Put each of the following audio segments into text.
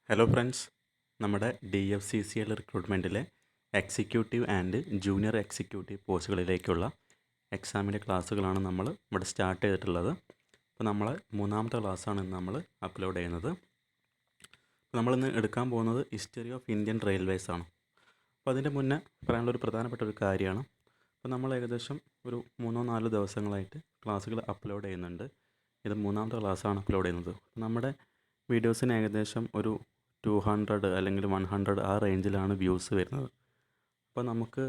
Hello friends, നമ്മുടെ DFCCL റിക്രൂട്ട്മെൻറ്റിലെ executive and junior executive പോസ്റ്റുകളിലേക്കുള്ള എക്സാമിൻ്റെ ക്ലാസ്സുകളാണ് നമ്മൾ ഇവിടെ സ്റ്റാർട്ട് ചെയ്തിട്ടുള്ളത്. അപ്പോൾ നമ്മൾ മൂന്നാമത്തെ ക്ലാസ്സാണ് ഇന്ന് നമ്മൾ അപ്ലോഡ് ചെയ്യുന്നത്. അപ്പോൾ നമ്മളിന്ന് എടുക്കാൻ പോകുന്നത് ഹിസ്റ്ററി ഓഫ് ഇന്ത്യൻ റെയിൽവേസ് ആണ്. അപ്പോൾ അതിൻ്റെ മുന്നേ പറയാനുള്ളൊരു പ്രധാനപ്പെട്ട ഒരു കാര്യമാണ്, അപ്പോൾ നമ്മൾ ഏകദേശം ഒരു 3-4 ദിവസങ്ങളായിട്ട് ക്ലാസ്സുകൾ അപ്ലോഡ് ചെയ്യുന്നുണ്ട്. ഇത് മൂന്നാമത്തെ ക്ലാസ്സാണ് അപ്ലോഡ് ചെയ്യുന്നത്. നമ്മുടെ വീഡിയോസിന് ഏകദേശം ഒരു 200 അല്ലെങ്കിൽ 100 ആ റേഞ്ചിലാണ് വ്യൂസ് വരുന്നത്. അപ്പോൾ നമുക്ക്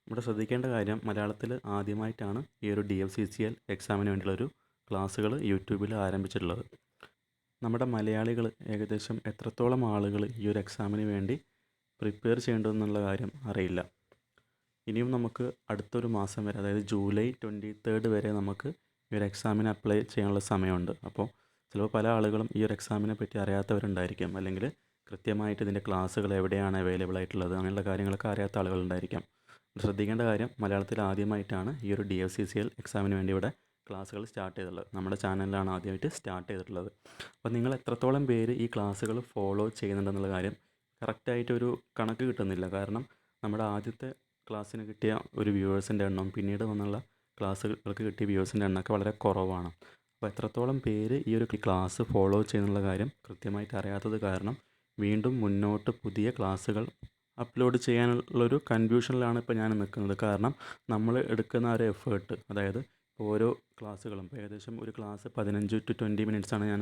ഇവിടെ ശ്രദ്ധിക്കേണ്ട കാര്യം, മലയാളത്തിൽ ആദ്യമായിട്ടാണ് ഈ ഒരു DFCCL എക്സാമിന് വേണ്ടിയുള്ളൊരു ക്ലാസ്സുകൾ യൂട്യൂബിൽ ആരംഭിച്ചിട്ടുള്ളത്. നമ്മുടെ മലയാളികൾ ഏകദേശം എത്രത്തോളം ആളുകൾ ഈ ഒരു എക്സാമിന് വേണ്ടി പ്രിപ്പയർ ചെയ്യേണ്ടതെന്നുള്ള കാര്യം അറിയില്ല. ഇനിയും നമുക്ക് അടുത്തൊരു മാസം വരെ, അതായത് ജൂലൈ 23rd വരെ നമുക്ക് ഈ ഒരു എക്സാമിന് അപ്ലൈ ചെയ്യാനുള്ള സമയമുണ്ട്. അപ്പോൾ ചിലപ്പോൾ പല ആളുകളും ഈ ഒരു എക്സാമിനെ പറ്റി അറിയാത്തവരുണ്ടായിരിക്കും, അല്ലെങ്കിൽ കൃത്യമായിട്ട് ഇതിൻ്റെ ക്ലാസ്സുകൾ എവിടെയാണ് അവൈലബിൾ ആയിട്ടുള്ളത് അങ്ങനെയുള്ള കാര്യങ്ങളൊക്കെ അറിയാത്ത ആളുകളുണ്ടായിരിക്കാം. ശ്രദ്ധിക്കേണ്ട കാര്യം, മലയാളത്തിൽ ആദ്യമായിട്ടാണ് ഈ ഒരു DFCCL എക്സാമിന് വേണ്ടി ഇവിടെ ക്ലാസ്സുകൾ സ്റ്റാർട്ട് ചെയ്തിട്ടുള്ളത്. നമ്മുടെ ചാനലിലാണ് ആദ്യമായിട്ട് സ്റ്റാർട്ട് ചെയ്തിട്ടുള്ളത്. അപ്പോൾ നിങ്ങൾ എത്രത്തോളം പേര് ഈ ക്ലാസ്സുകൾ ഫോളോ ചെയ്യുന്നുണ്ടെന്നുള്ള കാര്യം കറക്റ്റായിട്ടൊരു കണക്ക് കിട്ടുന്നില്ല. കാരണം നമ്മുടെ ആദ്യത്തെ ക്ലാസ്സിന് കിട്ടിയ ഒരു വ്യൂവേഴ്സിൻ്റെ എണ്ണം പിന്നീട് വന്നുള്ള ക്ലാസ്സുകൾക്ക് കിട്ടിയ വ്യൂവേഴ്സിൻ്റെ എണ്ണമൊക്കെ വളരെ കുറവാണ്. അപ്പോൾ എത്രത്തോളം പേര് ഈ ഒരു ക്ലാസ് ഫോളോ ചെയ്യുന്നുള്ള കാര്യം കൃത്യമായിട്ട് അറിയാത്തത് കാരണം വീണ്ടും മുന്നോട്ട് പുതിയ ക്ലാസ്സുകൾ അപ്ലോഡ് ചെയ്യാനുള്ളൊരു കൺഫ്യൂഷനിലാണ് ഇപ്പോൾ ഞാൻ നിൽക്കുന്നത്. കാരണം നമ്മൾ എടുക്കുന്ന ഒരു എഫേർട്ട്, അതായത് ഓരോ ക്ലാസ്സുകളും ഇപ്പോൾ ഏകദേശം ഒരു ക്ലാസ് 15 to 20 മിനിറ്റ്സാണ് ഞാൻ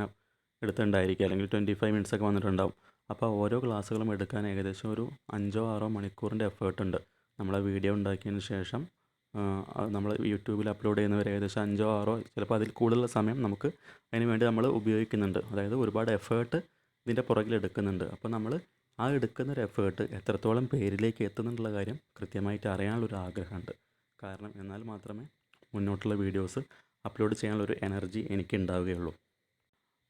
എടുത്തിട്ടുണ്ടായിരിക്കുക, അല്ലെങ്കിൽ 25 മിനിറ്റ്സൊക്കെ വന്നിട്ടുണ്ടാവും. അപ്പോൾ ഓരോ ക്ലാസ്സുകളും എടുക്കാൻ ഏകദേശം ഒരു 5-6 മണിക്കൂറിൻ്റെ എഫേർട്ടുണ്ട്. നമ്മളെ വീഡിയോ ഉണ്ടാക്കിയതിന് ശേഷം നമ്മൾ യൂട്യൂബിൽ അപ്ലോഡ് ചെയ്യുന്നവർ ഏകദേശം 5-6 ചിലപ്പോൾ അതിൽ കൂടുതലുള്ള സമയം നമുക്ക് അതിന് വേണ്ടി നമ്മൾ ഉപയോഗിക്കുന്നുണ്ട്. അതായത് ഒരുപാട് എഫേർട്ട് ഇതിൻ്റെ പുറകിൽ എടുക്കുന്നുണ്ട്. അപ്പോൾ നമ്മൾ ആ എടുക്കുന്ന ഒരു എഫേർട്ട് എത്രത്തോളം പേരിലേക്ക് എത്തുന്നുള്ള കാര്യം കൃത്യമായിട്ട് അറിയാനുള്ളൊരു ആഗ്രഹമുണ്ട്. കാരണം എന്നാൽ മാത്രമേ മുന്നോട്ടുള്ള വീഡിയോസ് അപ്ലോഡ് ചെയ്യാനുള്ളൊരു എനർജി എനിക്ക് ഉണ്ടാവുകയുള്ളൂ.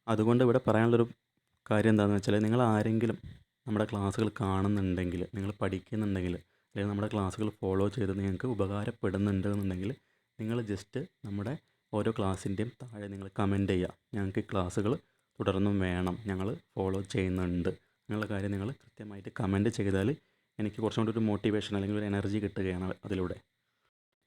അതുകൊണ്ട് ഇവിടെ പറയാനുള്ളൊരു കാര്യം എന്താണെന്ന് വെച്ചാൽ, നിങ്ങൾ ആരെങ്കിലും നമ്മുടെ ക്ലാസ്സുകൾ കാണുന്നുണ്ടെങ്കിൽ, നിങ്ങൾ പഠിക്കുന്നുണ്ടെങ്കിൽ, അല്ലെങ്കിൽ നമ്മുടെ ക്ലാസ്സുകൾ ഫോളോ ചെയ്ത് നിങ്ങൾക്ക് ഉപകാരപ്പെടുന്നുണ്ട് എന്നുണ്ടെങ്കിൽ, നിങ്ങൾ ജസ്റ്റ് നമ്മുടെ ഓരോ ക്ലാസ്സിൻ്റെയും താഴെ നിങ്ങൾ കമൻറ്റ് ചെയ്യുക. ഞങ്ങൾക്ക് ഈ ക്ലാസ്സുകൾ തുടർന്നും വേണം, ഞങ്ങൾ ഫോളോ ചെയ്യുന്നുണ്ട് എന്നുള്ള കാര്യം നിങ്ങൾ കൃത്യമായിട്ട് കമൻറ്റ് ചെയ്താൽ എനിക്ക് കുറച്ചും കൂടി ഒരു മോട്ടിവേഷൻ അല്ലെങ്കിൽ ഒരു എനർജി കിട്ടുകയാണ് അതിലൂടെ.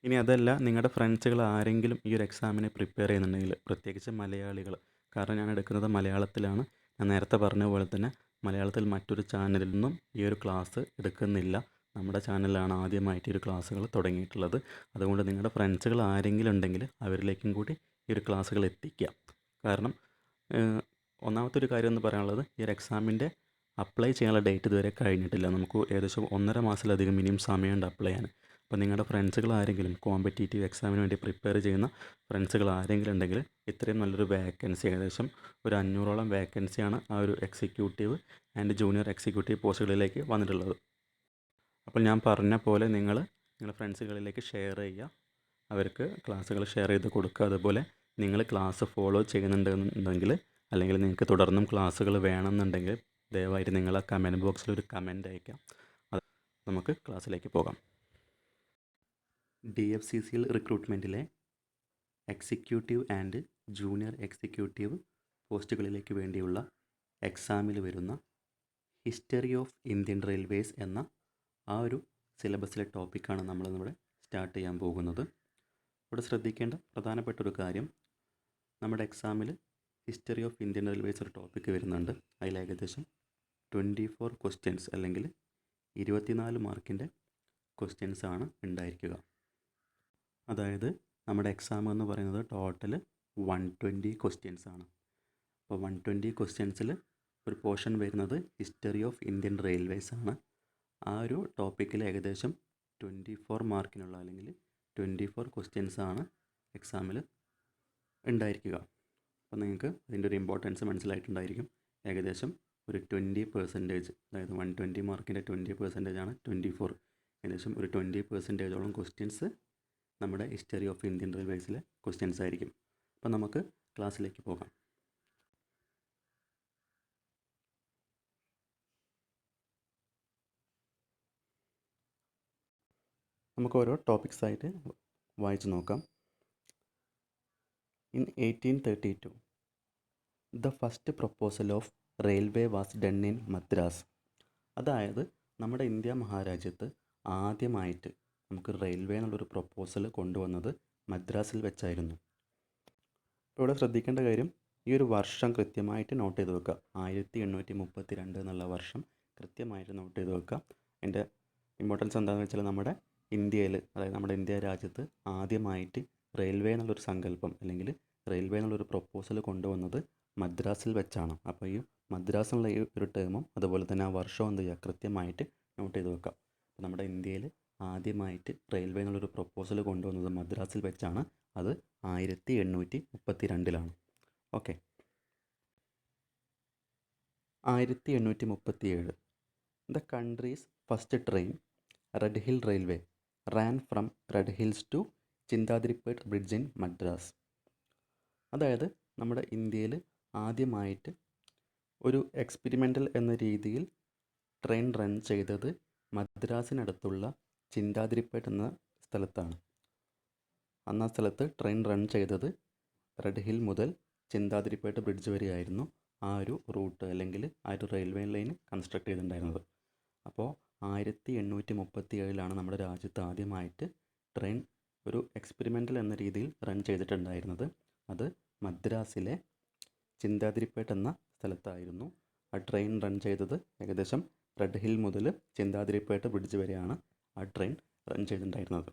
ഇനി അതല്ല, നിങ്ങളുടെ ഫ്രണ്ട്സുകൾ ആരെങ്കിലും ഈ ഒരു എക്സാമിന് പ്രിപ്പയർ ചെയ്യുന്നുണ്ടെങ്കിൽ, പ്രത്യേകിച്ച് മലയാളികൾ, കാരണം ഞാൻ എടുക്കുന്നത് മലയാളത്തിലാണ്. ഞാൻ നേരത്തെ പറഞ്ഞ പോലെ തന്നെ മലയാളത്തിൽ മറ്റൊരു ചാനലിൽ നിന്നും ഈ ഒരു ക്ലാസ് എടുക്കുന്നില്ല. നമ്മുടെ ചാനലിലാണ് ആദ്യമായിട്ട് ഈ ഒരു ക്ലാസ്സുകൾ തുടങ്ങിയിട്ടുള്ളത്. അതുകൊണ്ട് നിങ്ങളുടെ ഫ്രണ്ട്സുകൾ ആരെങ്കിലും ഉണ്ടെങ്കിൽ അവരിലേക്കും കൂടി ഈ ഒരു ക്ലാസ്സുകൾ എത്തിക്കുക. കാരണം ഒന്നാമത്തെ ഒരു കാര്യം എന്ന് പറയാനുള്ളത്, ഈ ഒരു എക്സാമിൻ്റെ അപ്ലൈ ചെയ്യാനുള്ള ഡേറ്റ് ഇതുവരെ കഴിഞ്ഞിട്ടില്ല. നമുക്ക് ഏകദേശം 1.5 മാസത്തിലധികം ഇനിയും സമയമുണ്ട് അപ്ലൈ ചെയ്യാൻ. അപ്പോൾ നിങ്ങളുടെ ഫ്രണ്ട്സുകൾ ആരെങ്കിലും കോമ്പറ്റേറ്റീവ് എക്സാമിന് വേണ്ടി പ്രിപ്പയർ ചെയ്യുന്ന ഫ്രണ്ട്സുകൾ ആരെങ്കിലും ഉണ്ടെങ്കിൽ, ഇത്രയും നല്ലൊരു വേക്കൻസി, ഏകദേശം ഒരു 500ഓളം വേക്കൻസിയാണ് ആ ഒരു എക്സിക്യൂട്ടീവ് ആൻഡ് ജൂനിയർ എക്സിക്യൂട്ടീവ് പോസ്റ്റുകളിലേക്ക് വന്നിട്ടുള്ളത്. അപ്പോൾ ഞാൻ പറഞ്ഞ പോലെ നിങ്ങളുടെ ഫ്രണ്ട്സുകളിലേക്ക് ഷെയർ ചെയ്യുക, അവർക്ക് ക്ലാസ്സുകൾ ഷെയർ ചെയ്ത് കൊടുക്കുക. അതുപോലെ നിങ്ങൾ ക്ലാസ് ഫോളോ ചെയ്യുന്നുണ്ടെന്നുണ്ടെങ്കിൽ, അല്ലെങ്കിൽ നിങ്ങൾക്ക് തുടർന്നും ക്ലാസ്സുകൾ വേണമെന്നുണ്ടെങ്കിൽ ദയവായിട്ട് നിങ്ങൾ ആ കമൻറ്റ് ബോക്സിൽ ഒരു കമൻറ്റ് അയക്കാം. അത് നമുക്ക് ക്ലാസ്സിലേക്ക് പോകാം. DFCCL റിക്രൂട്ട്മെൻറ്റിലെ എക്സിക്യൂട്ടീവ് ആൻഡ് ജൂനിയർ എക്സിക്യൂട്ടീവ് പോസ്റ്റുകളിലേക്ക് വേണ്ടിയുള്ള എക്സാമിൽ വരുന്ന ഹിസ്റ്ററി ഓഫ് ഇന്ത്യൻ റെയിൽവേസ് എന്ന ആ ഒരു സിലബസിലെ ടോപ്പിക്കാണ് നമ്മളിന്നിവിടെ സ്റ്റാർട്ട് ചെയ്യാൻ പോകുന്നത്. ഇവിടെ ശ്രദ്ധിക്കേണ്ട പ്രധാനപ്പെട്ട ഒരു കാര്യം, നമ്മുടെ എക്സാമിൽ ഹിസ്റ്ററി ഓഫ് ഇന്ത്യൻ റെയിൽവേസ് ഒരു ടോപ്പിക്ക് വരുന്നുണ്ട്. അതിൽ ഏകദേശം 24 ക്വസ്റ്റ്യൻസ് അല്ലെങ്കിൽ 24 മാർക്കിൻ്റെ ക്വസ്റ്റ്യൻസാണ് ഉണ്ടായിരിക്കുക. അതായത് നമ്മുടെ എക്സാം എന്ന് പറയുന്നത് ടോട്ടൽ 120 ക്വസ്റ്റ്യൻസ് ആണ്. അപ്പോൾ 120 ക്വസ്റ്റ്യൻസിൽ ഒരു പോർഷൻ വരുന്നത് ഹിസ്റ്ററി ഓഫ് ഇന്ത്യൻ റെയിൽവേസ് ആണ്. ആ ഒരു ടോപ്പിക്കിൽ ഏകദേശം 24 മാർക്കിനുള്ള അല്ലെങ്കിൽ 24 ക്വസ്റ്റ്യൻസ് ആണ് എക്സാമിൽ ഉണ്ടായിരിക്കുക. അപ്പോൾ നിങ്ങൾക്ക് അതിൻ്റെ ഒരു ഇമ്പോർട്ടൻസ് മനസ്സിലായിട്ടുണ്ടായിരിക്കും. ഏകദേശം ഒരു 20%, അതായത് 120 മാർക്കിൻ്റെ 20% ആണ് 24. ഏകദേശം ഒരു 20%ഓളം ക്വസ്റ്റ്യൻസ് നമ്മുടെ ഹിസ്റ്ററി ഓഫ് ഇന്ത്യൻ റെയിൽവേസിലെ ക്വസ്റ്റ്യൻസ് ആയിരിക്കും. അപ്പോൾ നമുക്ക് ക്ലാസ്സിലേക്ക് പോകാം. നമുക്ക് ഓരോ ടോപ്പിക്സ് ആയിട്ട് വായിച്ച് നോക്കാം. In 1832, the first proposal of railway was done in Madras. അതായത് നമ്മുടെ ഇന്ത്യ മഹാരാജ്യത്ത് ആദ്യമായിട്ട് നമുക്ക് റെയിൽവേ എന്നുള്ളൊരു പ്രൊപ്പോസൽ കൊണ്ടുവന്നത് മദ്രാസിൽ വെച്ചായിരുന്നു. ഇപ്പോൾ ഇവിടെ ശ്രദ്ധിക്കേണ്ട കാര്യം, ഈ ഒരു വർഷം കൃത്യമായിട്ട് നോട്ട് ചെയ്ത് വെക്കുക. 1832 എന്നുള്ള വർഷം കൃത്യമായിട്ട് നോട്ട് ചെയ്ത് വെക്കുക. അതിൻ്റെ ഇമ്പോർട്ടൻസ് എന്താണെന്ന് വെച്ചാൽ നമ്മുടെ ഇന്ത്യയിൽ, അതായത് നമ്മുടെ ഇന്ത്യ രാജ്യത്ത് ആദ്യമായിട്ട് റെയിൽവേ എന്നുള്ളൊരു സങ്കല്പം അല്ലെങ്കിൽ റെയിൽവേ എന്നുള്ളൊരു പ്രൊപ്പോസൽ കൊണ്ടുവന്നത് മദ്രാസിൽ വെച്ചാണ്. അപ്പോൾ ഈ മദ്രാസ് എന്നുള്ള ഈ ഒരു ടേമും അതുപോലെ തന്നെ ആ വർഷവും എന്ത് ചെയ്യുക, കൃത്യമായിട്ട് നോട്ട് ചെയ്ത് വെക്കാം. അപ്പോൾ നമ്മുടെ ഇന്ത്യയിൽ ആദ്യമായിട്ട് റെയിൽവേ എന്നുള്ളൊരു പ്രൊപ്പോസൽ കൊണ്ടുവന്നത് മദ്രാസിൽ വെച്ചാണ്. അത് 1832 okay. 1837 the country's first train Red Hill Railway ran from Red Hills to Chintadripet bridge in Madras. അതായത് നമ്മുടെ ഇന്ത്യയിൽ ആദ്യമായിട്ട് ഒരു എക്സ്പെരിമെൻ്റൽ എന്ന രീതിയിൽ ട്രെയിൻ റൺ ചെയ്തത് മദ്രാസിനടുത്തുള്ള ചിന്താതിരിപ്പേട്ട് എന്ന സ്ഥലത്താണ്. അന്ന് ആ സ്ഥലത്ത് ട്രെയിൻ റൺ ചെയ്തത് റെഡ് ഹിൽ മുതൽ ചിന്താതിരിപ്പേട്ട് ബ്രിഡ്ജ് വരെയായിരുന്നു ആ ഒരു റൂട്ട് അല്ലെങ്കിൽ ആ ഒരു റെയിൽവേ ലൈൻ കൺസ്ട്രക്ട് ചെയ്തിട്ടുണ്ടായിരുന്നത്. അപ്പോൾ 1837 നമ്മുടെ രാജ്യത്ത് ആദ്യമായിട്ട് ട്രെയിൻ ഒരു എക്സ്പെരിമെൻ്റൽ എന്ന രീതിയിൽ റൺ ചെയ്തിട്ടുണ്ടായിരുന്നത്. അത് മദ്രാസിലെ ചിന്താതിരിപ്പേട്ട് എന്ന സ്ഥലത്തായിരുന്നു. ആ ട്രെയിൻ റൺ ചെയ്തത് ഏകദേശം റെഡ് ഹിൽ മുതൽ ചിന്താതിരിപ്പേട്ട് ബ്രിഡ്ജ് വരെയാണ് ആ ട്രെയിൻ റൺ ചെയ്തിട്ടുണ്ടായിരുന്നത്.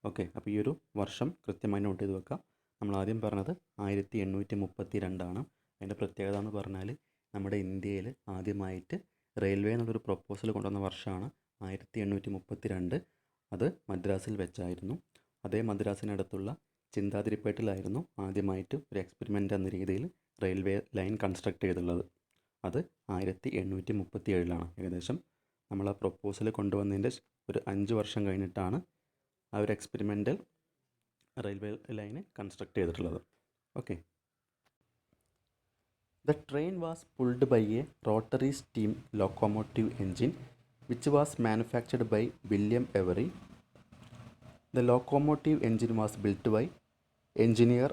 ഓക്കെ, അപ്പോൾ ഈ ഒരു വർഷം കൃത്യമായി നോട്ട് ചെയ്ത് വെക്കാം. നമ്മൾ ആദ്യം പറഞ്ഞത് 1832. അതിൻ്റെ പ്രത്യേകത എന്ന് പറഞ്ഞാൽ നമ്മുടെ ഇന്ത്യയിൽ ആദ്യമായിട്ട് റെയിൽവേ എന്നുള്ളൊരു പ്രൊപ്പോസൽ കൊണ്ടുവന്ന വർഷമാണ് 1832. അത് മദ്രാസിൽ വെച്ചായിരുന്നു. അതേ മദ്രാസിനടുത്തുള്ള ചിന്താതിരിപ്പേട്ടിലായിരുന്നു ആദ്യമായിട്ട് ഒരു എക്സ്പെരിമെൻ്റ് എന്ന രീതിയിൽ റെയിൽവേ ലൈൻ കൺസ്ട്രക്ട് ചെയ്തിട്ടുള്ളത്. അത് 1837. ഏകദേശം നമ്മൾ ആ പ്രൊപ്പോസൽ കൊണ്ടുവന്നതിൻ്റെ ഒരു 5 വർഷം കഴിഞ്ഞിട്ടാണ് ആ ഒരു എക്സ്പെരിമെൻ്റൽ റെയിൽവേ ലൈന് കൺസ്ട്രക്ട് ചെയ്തിട്ടുള്ളത്. Okay. The train was pulled by a rotary steam locomotive engine which was manufactured by William Avery. The locomotive engine was built by engineer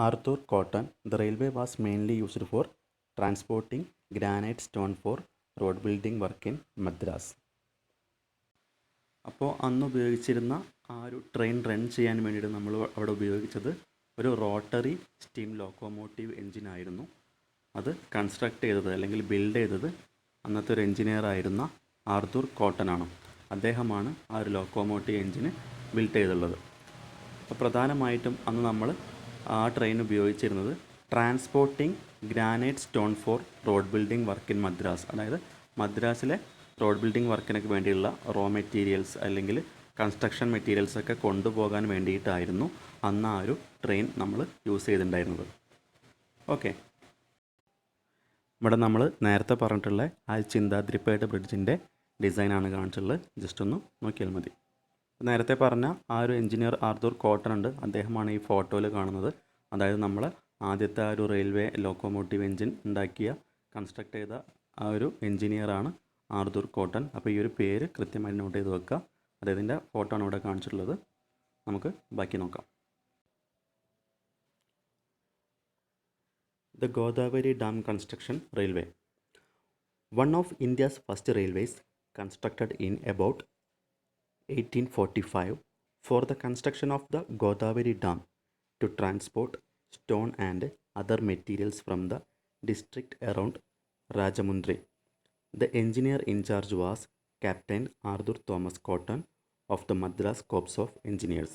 Arthur Cotton. The railway was mainly used for transporting granite stone for road building work in Madras. അപ്പോൾ അന്ന് ഉപയോഗിച്ചിരുന്ന ആ ഒരു train run ചെയ്യാൻ വേണ്ടിയിട്ട് നമ്മൾ അവിടെ ഉപയോഗിച്ചത് ഒരു റോട്ടറി സ്റ്റീം ലോക്കോമോട്ടീവ് എൻജിനായിരുന്നു. അത് കൺസ്ട്രക്ട് ചെയ്തത് അല്ലെങ്കിൽ ബിൽഡ് ചെയ്തത് അന്നത്തെ ഒരു എഞ്ചിനീയർ ആയിരുന്ന ആർത്തൂർ കോട്ടനാണ്. അദ്ദേഹമാണ് ആ ഒരു ലോക്കോമോട്ടീവ് എൻജിന് ബിൽഡ് ചെയ്തുള്ളത്. അപ്പോൾ പ്രധാനമായിട്ടും അന്ന് നമ്മൾ ആ ട്രെയിൻ ഉപയോഗിച്ചിരുന്നത് transporting granite stone for road building work in Madras. അതായത് മദ്രാസിലെ റോഡ് ബിൽഡിംഗ് വർക്കിനൊക്കെ വേണ്ടിയുള്ള റോ മെറ്റീരിയൽസ് അല്ലെങ്കിൽ കൺസ്ട്രക്ഷൻ മെറ്റീരിയൽസൊക്കെ കൊണ്ടുപോകാൻ വേണ്ടിയിട്ടായിരുന്നു അന്ന് ആ ഒരു ട്രെയിൻ നമ്മൾ യൂസ് ചെയ്തിട്ടുണ്ടായിരുന്നത്. ഓക്കെ, ഇവിടെ നമ്മൾ നേരത്തെ പറഞ്ഞിട്ടുള്ള ആ ചിന്താതിരിപ്പേട്ട് ബ്രിഡ്ജിൻ്റെ ഡിസൈനാണ് കാണിച്ചിട്ടുള്ളത്. ജസ്റ്റ് ഒന്ന് നോക്കിയാൽ മതി. നേരത്തെ പറഞ്ഞ ആ ഒരു എഞ്ചിനീയർ ആർത്തൂർ കോട്ടൺ ഉണ്ട്, അദ്ദേഹമാണ് ഈ ഫോട്ടോയിൽ കാണുന്നത്. അതായത് നമ്മൾ ആദ്യത്തെ ആ ഒരു റെയിൽവേ ലോക്കോമോട്ടീവ് എൻജിൻ ഉണ്ടാക്കിയ കൺസ്ട്രക്ട് ചെയ്ത ആ ഒരു എഞ്ചിനീയറാണ് ആർത്തൂർ കോട്ടൺ. അപ്പോൾ ഈ ഒരു പേര് കൃത്യമായി നോട്ട് ചെയ്ത് വെക്കുക. അദ്ദേഹത്തിൻ്റെ ഫോട്ടോ ആണ് ഇവിടെ കാണിച്ചിട്ടുള്ളത്. നമുക്ക് ബാക്കി നോക്കാം. The Godavari dam construction railway. One of India's first railways constructed in about 1845 for the construction of the Godavari dam to transport stone and other materials from the district around Rajahmundry. The engineer in charge was Captain Arthur Thomas Cotton of the Madras Corps of Engineers.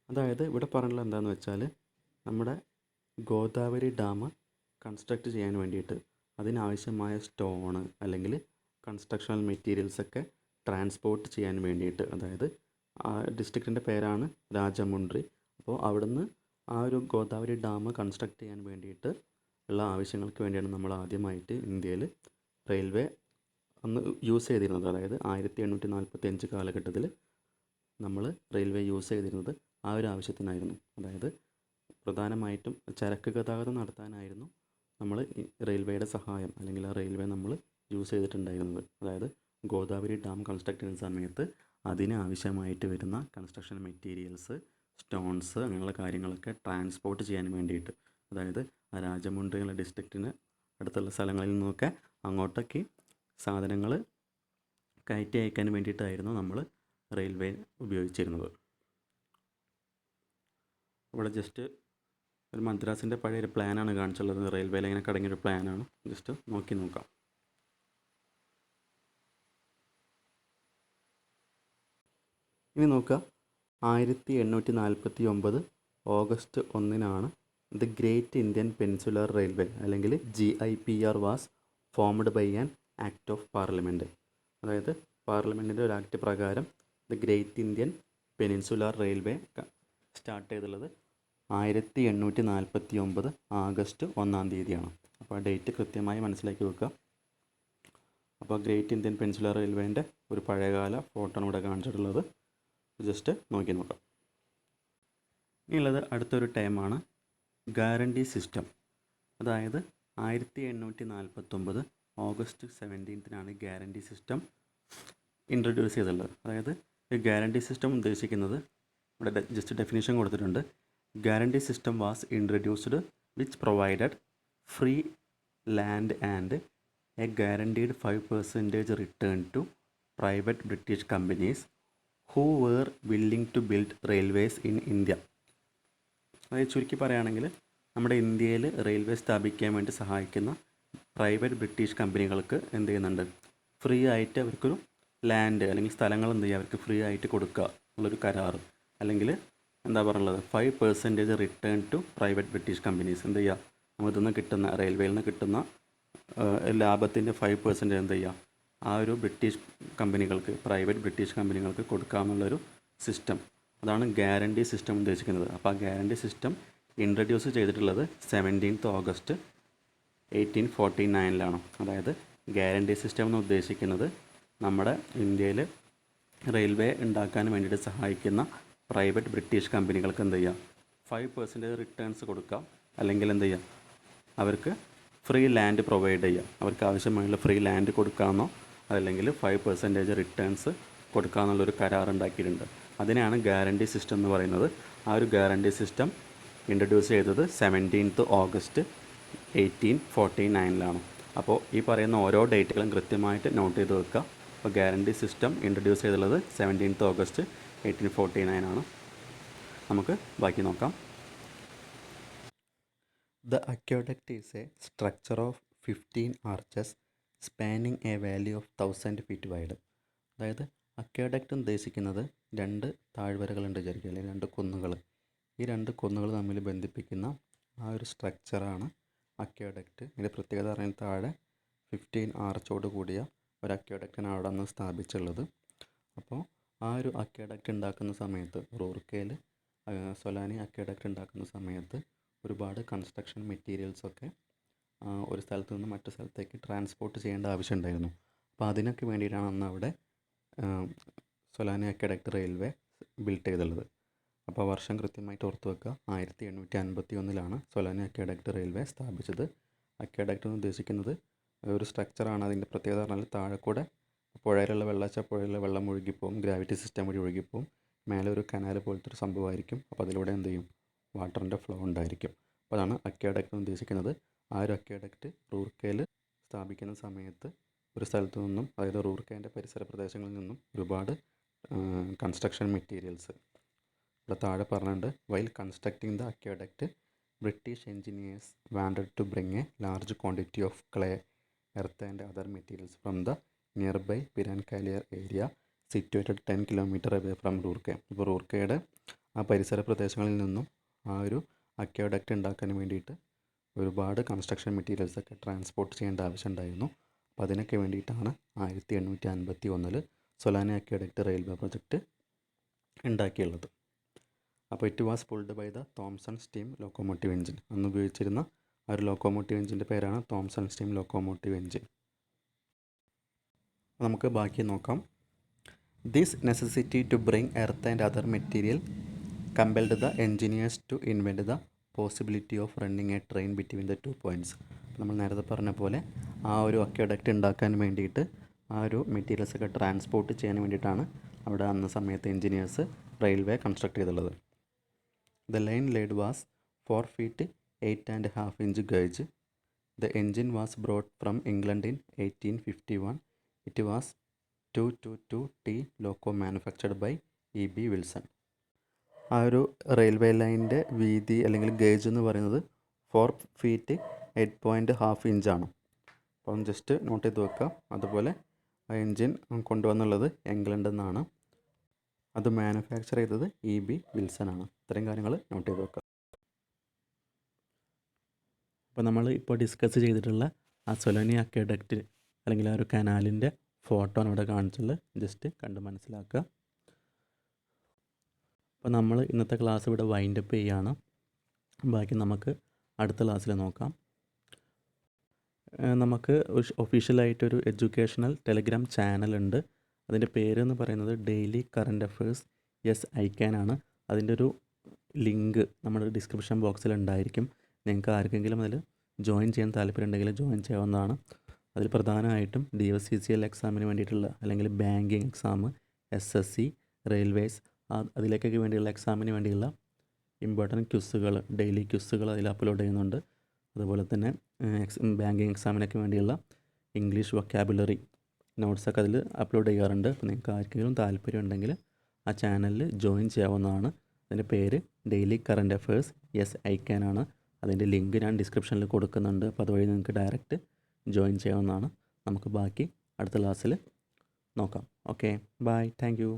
അതായത് ഇവിടെ പറഞ്ഞുള്ളത് എന്താണെന്ന് വെച്ചാൽ നമ്മുടെ Godavari dam construct ചെയ്യാൻ വേണ്ടിയിട്ട് അതിനാവശ്യമായ stone അല്ലെങ്കിൽ constructional മെറ്റീരിയൽസൊക്കെ transport ചെയ്യാൻ വേണ്ടിയിട്ട്, അതായത് ആ ഡിസ്ട്രിക്റ്റിൻ്റെ പേരാണ് രാജമുണ്ട്രി. അപ്പോൾ അവിടുന്ന് ആ ഒരു ഗോദാവരി ഡാം കൺസ്ട്രക്റ്റ് ചെയ്യാൻ വേണ്ടിയിട്ട് ഉള്ള ആവശ്യങ്ങൾക്ക് വേണ്ടിയാണ് നമ്മൾ ആദ്യമായിട്ട് ഇന്ത്യയിൽ റെയിൽവേ അന്ന് യൂസ് ചെയ്തിരുന്നത്. അതായത് 1845 കാലഘട്ടത്തിൽ നമ്മൾ റെയിൽവേ യൂസ് ചെയ്തിരുന്നത് ആ ഒരു ആവശ്യത്തിനായിരുന്നു. അതായത് പ്രധാനമായിട്ടും ചരക്ക് ഗതാഗതം നടത്താനായിരുന്നു നമ്മൾ റെയിൽവേയുടെ സഹായം അല്ലെങ്കിൽ ആ റെയിൽവേ നമ്മൾ യൂസ് ചെയ്തിട്ടുണ്ടായിരുന്നത്. അതായത് ഗോദാവരി ഡാം കൺസ്ട്രക്ട് ചെയ്യുന്ന സമയത്ത് അതിന് ആവശ്യമായിട്ട് വരുന്ന കൺസ്ട്രക്ഷൻ മെറ്റീരിയൽസ്, സ്റ്റോൺസ് അങ്ങനെയുള്ള കാര്യങ്ങളൊക്കെ ട്രാൻസ്പോർട്ട് ചെയ്യാൻ വേണ്ടിയിട്ട്, അതായത് ആ രാജമുണ്ട്രി എന്നുള്ള ഡിസ്ട്രിക്റ്റിന് അടുത്തുള്ള സ്ഥലങ്ങളിൽ നിന്നൊക്കെ അങ്ങോട്ടേക്ക് സാധനങ്ങൾ കയറ്റി അയക്കാൻ വേണ്ടിയിട്ടായിരുന്നു നമ്മൾ റെയിൽവേ ഉപയോഗിച്ചിരുന്നത്. ഇവിടെ ജസ്റ്റ് ഒരു മദ്രാസിൻ്റെ പഴയൊരു പ്ലാനാണ് കാണിച്ചുള്ളത്. റെയിൽവേ ലൈനൊക്കെ അടങ്ങിയൊരു പ്ലാനാണ്. ജസ്റ്റ് നോക്കി നോക്കാം. ഇനി നോക്കുക, 1849 August 1 the Great Indian Peninsular Railway അല്ലെങ്കിൽ GIPR was formed by an act of parliament. അതായത് പാർലമെൻറ്റിൻ്റെ ഒരു ആക്ട് പ്രകാരം the Great Indian Peninsular Railway start ചെയ്തുള്ളത് 1849 ആഗസ്റ്റ് 1 അപ്പോൾ ആ ഡേറ്റ് കൃത്യമായി മനസ്സിലാക്കി വെക്കുക. അപ്പോൾ ഗ്രേറ്റ് ഇന്ത്യൻ പെനിൻസുലർ റെയിൽവേൻ്റെ ഒരു പഴയകാല ഫോട്ടോ ആണ് ഇവിടെ കാണിച്ചിട്ടുള്ളത്. ജസ്റ്റ് നോക്കി നോക്കാം. ഇനിയുള്ളത് അടുത്തൊരു ടൈമാണ് ഗ്യാരണ്ടി സിസ്റ്റം. അതായത് 1849 ഓഗസ്റ്റ് 17 ഗ്യാരണ്ടി സിസ്റ്റം ഇൻട്രൊഡ്യൂസ് ചെയ്തിട്ടുള്ളത്. അതായത് ഈ ഗ്യാരണ്ടി സിസ്റ്റം ഉദ്ദേശിക്കുന്നത് ഇവിടെ ജസ്റ്റ് ഡെഫിനിഷൻ കൊടുത്തിട്ടുണ്ട്. Guarantee system was introduced which provided free land and a guaranteed 5% return to private British companies who were willing to build railways in India. അതായത് ചുരുക്കി പറയുകയാണെങ്കിൽ നമ്മുടെ ഇന്ത്യയിൽ റെയിൽവേ സ്ഥാപിക്കാൻ വേണ്ടി സഹായിക്കുന്ന പ്രൈവറ്റ് ബ്രിട്ടീഷ് കമ്പനികൾക്ക് എന്ത് ചെയ്യുന്നുണ്ട്, ഫ്രീ ആയിട്ട് അവർക്കൊരു ലാൻഡ് അല്ലെങ്കിൽ സ്ഥലങ്ങൾ എന്ത് ചെയ്യുക അവർക്ക് ഫ്രീ ആയിട്ട് കൊടുക്കുക എന്നുള്ളൊരു കരാർ, അല്ലെങ്കിൽ എന്താ പറയുള്ളത് 5% return to private British companies. എന്ത് ചെയ്യുക, നമുക്ക് ഇതിൽ നിന്ന് കിട്ടുന്ന റെയിൽവേയിൽ നിന്ന് കിട്ടുന്ന ലാഭത്തിൻ്റെ 5% എന്ത് ചെയ്യുക ആ ഒരു ബ്രിട്ടീഷ് കമ്പനികൾക്ക്, പ്രൈവറ്റ് ബ്രിട്ടീഷ് കമ്പനികൾക്ക് കൊടുക്കാമെന്നുള്ളൊരു സിസ്റ്റം. അതാണ് ഗ്യാരണ്ടി സിസ്റ്റം ഉദ്ദേശിക്കുന്നത്. അപ്പോൾ ആ ഗ്യാരണ്ടി സിസ്റ്റം ഇൻട്രൊഡ്യൂസ് ചെയ്തിട്ടുള്ളത് 17 ഓഗസ്റ്റ് 1849. അതായത് ഗ്യാരണ്ടി സിസ്റ്റം എന്ന് ഉദ്ദേശിക്കുന്നത് നമ്മുടെ ഇന്ത്യയിൽ റെയിൽവേ ഉണ്ടാക്കാൻ വേണ്ടിയിട്ട് സഹായിക്കുന്ന പ്രൈവറ്റ് ബ്രിട്ടീഷ് കമ്പനികൾക്ക് എന്ത് ചെയ്യുക 5% റിട്ടേൺസ് കൊടുക്കുക, അല്ലെങ്കിൽ എന്ത് ചെയ്യുക അവർക്ക് ഫ്രീ ലാൻഡ് പ്രൊവൈഡ് ചെയ്യുക. അവർക്ക് ആവശ്യമായുള്ള ഫ്രീ ലാൻഡ് കൊടുക്കാമെന്നോ അതല്ലെങ്കിൽ 5% റിട്ടേൺസ് കൊടുക്കാമെന്നുള്ളൊരു കരാർ ഉണ്ടാക്കിയിട്ടുണ്ട്. അതിനാണ് ഗ്യാരണ്ടി സിസ്റ്റം എന്ന് പറയുന്നത്. ആ ഒരു ഗ്യാരണ്ടി സിസ്റ്റം ഇൻട്രൊഡ്യൂസ് ചെയ്തത് 17 ഓഗസ്റ്റ് 1849. അപ്പോൾ ഈ പറയുന്ന ഓരോ ഡേറ്റുകളും കൃത്യമായിട്ട് നോട്ട് ചെയ്ത് വെക്കുക. അപ്പോൾ ഗ്യാരണ്ടി സിസ്റ്റം ഇൻട്രൊഡ്യൂസ് ചെയ്തുള്ളത് 17 ഓഗസ്റ്റ് 1849. നമുക്ക് ബാക്കി നോക്കാം. The aqueduct is a structure of 15 arches spanning a valley of 1000 feet wide. അതായത് അക്വേഡക്റ്റ് ഉദ്ദേശിക്കുന്നത് 2 താഴ്വരകളുണ്ട് വിചാരിക്കുക, അല്ലെങ്കിൽ 2 കുന്നുകൾ. ഈ 2 കുന്നുകൾ തമ്മിൽ ബന്ധിപ്പിക്കുന്ന ആ ഒരു സ്ട്രക്ചറാണ് അക്വേഡക്റ്റ്. ഇതിൻ്റെ പ്രത്യേകത പറഞ്ഞാൽ താഴെ 15 ആർച്ചോട് കൂടിയ ഒരു അക്വേഡക്റ്റാണ് അവിടെ നിന്ന് സ്ഥാപിച്ചുള്ളത്. അപ്പോൾ ആ ഒരു അക്വേഡക്റ്റ് ഉണ്ടാക്കുന്ന സമയത്ത് റൂർക്കയിൽ സൊലാനി അക്വേഡക്റ്റ് ഉണ്ടാക്കുന്ന സമയത്ത് ഒരുപാട് കൺസ്ട്രക്ഷൻ മെറ്റീരിയൽസൊക്കെ ഒരു സ്ഥലത്ത് നിന്ന് മറ്റു സ്ഥലത്തേക്ക് ട്രാൻസ്പോർട്ട് ചെയ്യേണ്ട ആവശ്യമുണ്ടായിരുന്നു. അപ്പോൾ അതിനൊക്കെ വേണ്ടിയിട്ടാണ് അന്ന് അവിടെ സൊലാനി അക്വേഡക്റ്റ് റെയിൽവേ ബിൽഡ് ചെയ്തുള്ളത്. അപ്പോൾ വർഷം കൃത്യമായിട്ട് ഓർത്ത് വെക്കുക, 1851 സൊലാനി അക്വേഡക്റ്റ് റെയിൽവേ സ്ഥാപിച്ചത്. അക്വേഡക്റ്റ് എന്ന് ഉദ്ദേശിക്കുന്നത് ഒരു സ്ട്രക്ചറാണ്. അതിൻ്റെ പ്രത്യേകത പറഞ്ഞാൽ താഴെ കൂടെ പുഴയിലുള്ള പുഴയിലെ വെള്ളം ഒഴുകിപ്പോവും, ഗ്രാവിറ്റി സിസ്റ്റം വഴി ഒഴുകിപ്പോവും. മേലെ ഒരു കനാൽ പോലത്തെ ഒരു സംഭവമായിരിക്കും. അപ്പോൾ അതിലൂടെ എന്ത് ചെയ്യും, വാട്ടറിൻ്റെ ഫ്ലോ ഉണ്ടായിരിക്കും. അപ്പോൾ അതാണ് അക്വേഡക്റ്റ് എന്ന് ഉദ്ദേശിക്കുന്നത്. ആ ഒരു അക്വേഡക്റ്റ് റൂർക്കയിൽ സ്ഥാപിക്കുന്ന സമയത്ത് ഒരു സ്ഥലത്തു നിന്നും, അതായത് റൂർക്കേൻ്റെ പരിസര പ്രദേശങ്ങളിൽ നിന്നും ഒരുപാട് കൺസ്ട്രക്ഷൻ മെറ്റീരിയൽസ് ഇവിടെ താഴെ പറഞ്ഞിട്ടുണ്ട്. While constructing the aqueduct British engineers wanted to bring a large quantity of clay, earth and other materials from the nearby Piran Kaliyar area situated 10 kilometre away from Roorkee. ഇപ്പോൾ റൂർക്കയുടെ ആ പരിസര പ്രദേശങ്ങളിൽ നിന്നും ആ ഒരു അക്വേഡക്റ്റ് ഉണ്ടാക്കാൻ വേണ്ടിയിട്ട് ഒരുപാട് കൺസ്ട്രക്ഷൻ മെറ്റീരിയൽസൊക്കെ ട്രാൻസ്പോർട്ട് ചെയ്യേണ്ട ആവശ്യമുണ്ടായിരുന്നു. അപ്പോൾ അതിനൊക്കെ വേണ്ടിയിട്ടാണ് 1851 സൊലാനി അക്വേഡക്റ്റ് റെയിൽവേ പ്രൊജക്റ്റ് ഉണ്ടാക്കിയുള്ളത്. അപ്പോൾ it was pulled by the Thomson steam locomotive engine. അന്ന് ഉപയോഗിച്ചിരുന്ന ആ ഒരു ലോക്കോമോട്ടീവ് എഞ്ചിൻ്റെ പേരാണ് തോംസൺ സ്റ്റീം ലോക്കോമോട്ടീവ് എഞ്ചിൻ. നമുക്ക് ബാക്കി നോക്കാം. This necessity to bring earth and other material compelled the engineers to invent the possibility of running a train between the 2 points. നമ്മൾ നേരത്തെ പറഞ്ഞ പോലെ ആ ഒരു അക്വേഡക്റ്റ് ഉണ്ടാക്കാൻ വേണ്ടിയിട്ട് ആ ഒരു മെറ്റീരിയൽസൊക്കെ ട്രാൻസ്പോർട്ട് ചെയ്യാൻ വേണ്ടിയിട്ടാണ് അവിടെ അന്ന സമയത്ത് എൻജിനീയേഴ്സ് റെയിൽവേ കൺസ്ട്രക്ട് ചെയ്തുള്ളത്. The line laid was 4 feet 8.5-inch gauge. The engine was brought from England in 1851. It was 222T loco manufactured by E.B. Wilson. ആ ഒരു റെയിൽവേ ലൈനിൻ്റെ വീതി അല്ലെങ്കിൽ ഗേജ് എന്ന് പറയുന്നത് 4 feet 8.5 ഇഞ്ചാണ്. അപ്പം ജസ്റ്റ് നോട്ട് ചെയ്ത് വെക്കുക. അതുപോലെ ആ എൻജിൻ കൊണ്ടുവന്നുള്ളത് ഇംഗ്ലണ്ടിൽ നിന്നാണ്. അത് മാനുഫാക്ചർ ചെയ്തത് E.B. വിൽസൺ ആണ്. ഇത്രയും കാര്യങ്ങൾ നോട്ട് ചെയ്ത് വെക്കുക. അപ്പോൾ നമ്മൾ ഇപ്പോൾ ഡിസ്കസ് ചെയ്തിട്ടുള്ള ആ സൊലോനി അക്വഡക്റ്റ് അല്ലെങ്കിൽ ആ ഒരു കനാലിൻ്റെ ഫോട്ടോ ആണ് ഇവിടെ കാണിച്ചുള്ളത്. ജസ്റ്റ് കണ്ട് മനസ്സിലാക്കുക. അപ്പോൾ നമ്മൾ ഇന്നത്തെ ക്ലാസ് ഇവിടെ വൈൻഡപ്പ് ചെയ്യുകയാണ്. ബാക്കി നമുക്ക് അടുത്ത ക്ലാസ്സിൽ നോക്കാം. നമുക്ക് ഒഫീഷ്യലായിട്ടൊരു എഡ്യൂക്കേഷണൽ ടെലഗ്രാം ചാനലുണ്ട്. അതിൻ്റെ പേരെന്ന് പറയുന്നത് daily current affairs yes I can ആണ്. അതിൻ്റെ ഒരു ലിങ്ക് നമ്മുടെ ഡിസ്ക്രിപ്ഷൻ ബോക്സിൽ ഉണ്ടായിരിക്കും. നിങ്ങൾക്ക് ആർക്കെങ്കിലും അതിൽ ജോയിൻ ചെയ്യാൻ താല്പര്യമുണ്ടെങ്കിൽ ജോയിൻ ചെയ്യാവുന്നതാണ്. അതിൽ പ്രധാനമായിട്ടും DFCCL എക്സാമിന് വേണ്ടിയിട്ടുള്ള അല്ലെങ്കിൽ ബാങ്കിങ് എക്സാം, SSC, റെയിൽവേസ് അതിലേക്കൊക്കെ വേണ്ടിയുള്ള എക്സാമിന് വേണ്ടിയുള്ള ഇമ്പോർട്ടൻറ്റ് ക്വിസുകൾ, ഡെയിലി ക്വിസുകൾ അതിൽ അപ്ലോഡ് ചെയ്യുന്നുണ്ട്. അതുപോലെ തന്നെ ബാങ്കിങ് എക്സാമിനൊക്കെ വേണ്ടിയുള്ള ഇംഗ്ലീഷ് വൊക്കാബുലറി നോട്ട്സൊക്കെ അതിൽ അപ്ലോഡ് ചെയ്യാറുണ്ട്. അപ്പോൾ നിങ്ങൾക്ക് ആർക്കെങ്കിലും താല്പര്യം ഉണ്ടെങ്കിൽ ആ ചാനലിൽ ജോയിൻ ചെയ്യാവുന്നതാണ്. അതിൻ്റെ പേര് daily current affairs yes I can ആണ്. അതിൻ്റെ ലിങ്ക് ഞാൻ ഡിസ്ക്രിപ്ഷനിൽ കൊടുക്കുന്നുണ്ട്. അപ്പോൾ അതുവഴി നിങ്ങൾക്ക് ഡയറക്റ്റ് ജോയിൻ ചെയ്യാവുന്നതാണ്. നമുക്ക് ബാക്കി അടുത്ത ക്ലാസ്സിൽ നോക്കാം. Okay, bye, thank U.